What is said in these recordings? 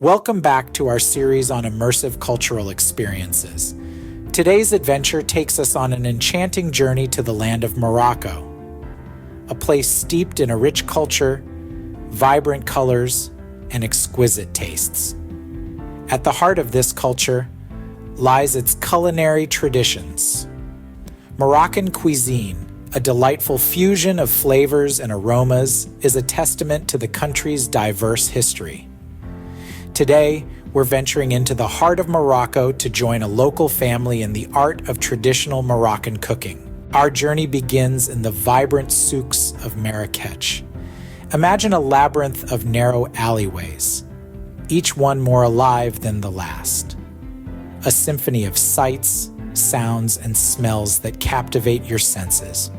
Welcome back to our series on immersive cultural experiences. Today's adventure takes us on an enchanting journey to the land of Morocco, a place steeped in a rich culture, vibrant colors, and exquisite tastes. At the heart of this culture lies its culinary traditions. Moroccan cuisine, a delightful fusion of flavors and aromas, is a testament to the country's diverse history. Today, we're venturing into the heart of Morocco to join a local family in the art of traditional Moroccan cooking. Our journey begins in the vibrant souks of Marrakech. Imagine a labyrinth of narrow alleyways, each one more alive than the last. A symphony of sights, sounds, and smells that captivate your senses.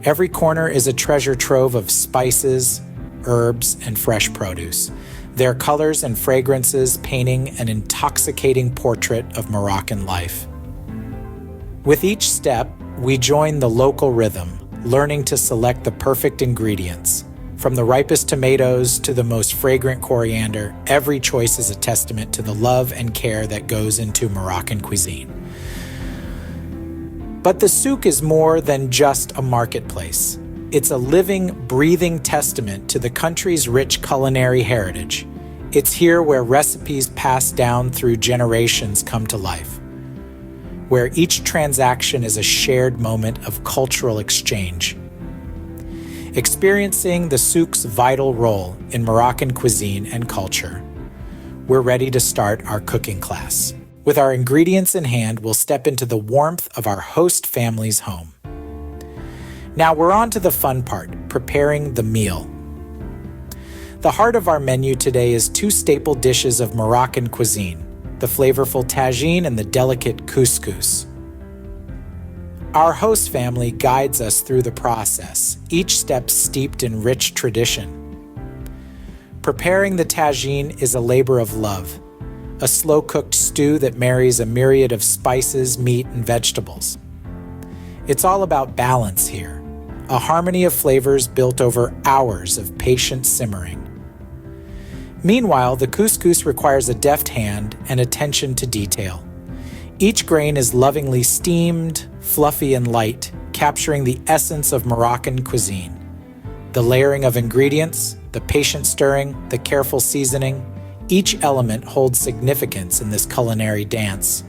Every corner is a treasure trove of spices, herbs, and fresh produce, their colors and fragrances painting an intoxicating portrait of Moroccan life. With each step, we join the local rhythm, learning to select the perfect ingredients. From the ripest tomatoes to the most fragrant coriander, every choice is a testament to the love and care that goes into Moroccan cuisine. But the souk is more than just a marketplace. It's a living, breathing testament to the country's rich culinary heritage. It's here where recipes passed down through generations come to life, where each transaction is a shared moment of cultural exchange. Experiencing the souk's vital role in Moroccan cuisine and culture, we're ready to start our cooking class. With our ingredients in hand, we'll step into the warmth of our host family's home. Now we're on to the fun part, preparing the meal. The heart of our menu today is two staple dishes of Moroccan cuisine, the flavorful tagine and the delicate couscous. Our host family guides us through the process, each step steeped in rich tradition. Preparing the tagine is a labor of love, a slow-cooked stew that marries a myriad of spices, meat, and vegetables. It's all about balance here, a harmony of flavors built over hours of patient simmering. Meanwhile, the couscous requires a deft hand and attention to detail. Each grain is lovingly steamed, fluffy and light, capturing the essence of Moroccan cuisine. The layering of ingredients, the patient stirring, the careful seasoning, each element holds significance in this culinary dance.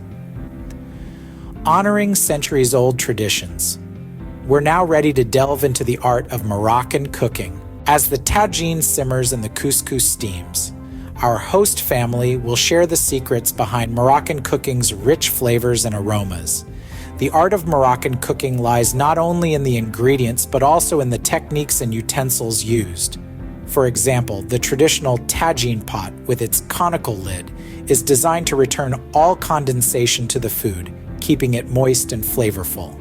Honoring centuries-old traditions, we're now ready to delve into the art of Moroccan cooking. As the tagine simmers and the couscous steams, our host family will share the secrets behind Moroccan cooking's rich flavors and aromas. The art of Moroccan cooking lies not only in the ingredients, but also in the techniques and utensils used. For example, the traditional tagine pot with its conical lid is designed to return all condensation to the food, keeping it moist and flavorful.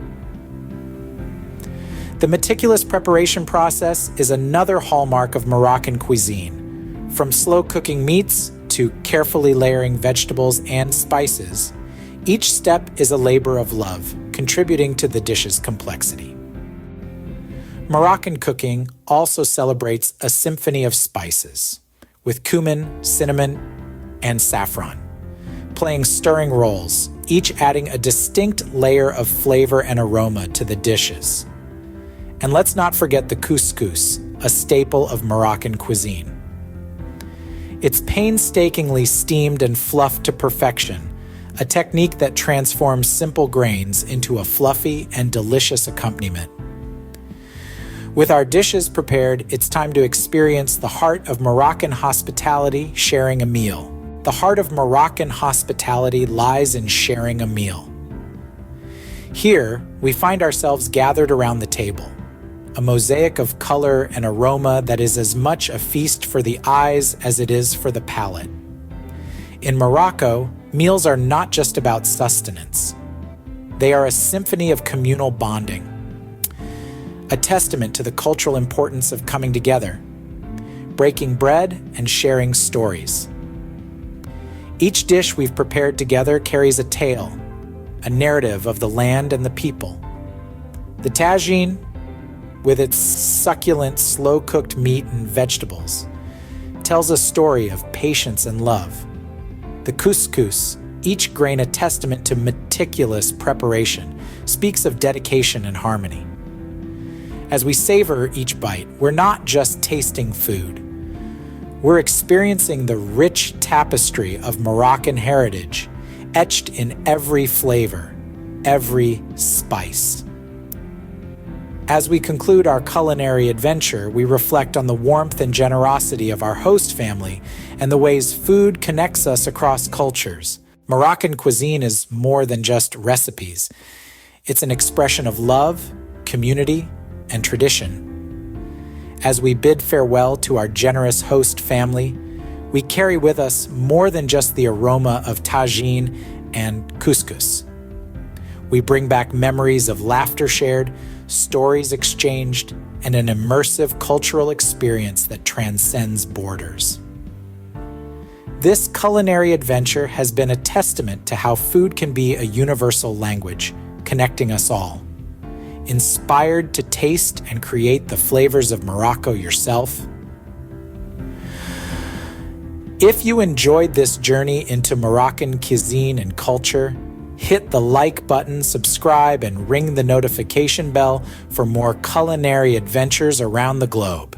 The meticulous preparation process is another hallmark of Moroccan cuisine. From slow cooking meats to carefully layering vegetables and spices, each step is a labor of love, contributing to the dish's complexity. Moroccan cooking also celebrates a symphony of spices, with cumin, cinnamon, and saffron, playing stirring roles, each adding a distinct layer of flavor and aroma to the dishes. And let's not forget the couscous, a staple of Moroccan cuisine. It's painstakingly steamed and fluffed to perfection, a technique that transforms simple grains into a fluffy and delicious accompaniment. With our dishes prepared, it's time to experience the heart of Moroccan hospitality, sharing a meal. The heart of Moroccan hospitality lies in sharing a meal. Here, we find ourselves gathered around the table, a mosaic of color and aroma that is as much a feast for the eyes as it is for the palate. In Morocco, meals are not just about sustenance. They are a symphony of communal bonding, a testament to the cultural importance of coming together, breaking bread, and sharing stories. Each dish we've prepared together carries a tale, a narrative of the land and the people. The tagine, with its succulent, slow-cooked meat and vegetables, tells a story of patience and love. The couscous, each grain a testament to meticulous preparation, speaks of dedication and harmony. As we savor each bite, we're not just tasting food. We're experiencing the rich tapestry of Moroccan heritage, etched in every flavor, every spice. As we conclude our culinary adventure, we reflect on the warmth and generosity of our host family and the ways food connects us across cultures. Moroccan cuisine is more than just recipes. It's an expression of love, community, and tradition. As we bid farewell to our generous host family, we carry with us more than just the aroma of tagine and couscous. We bring back memories of laughter shared, stories exchanged, and an immersive cultural experience that transcends borders. This culinary adventure has been a testament to how food can be a universal language, connecting us all. Inspired to taste and create the flavors of Morocco yourself? If you enjoyed this journey into Moroccan cuisine and culture, hit the like button, subscribe, and ring the notification bell for more culinary adventures around the globe.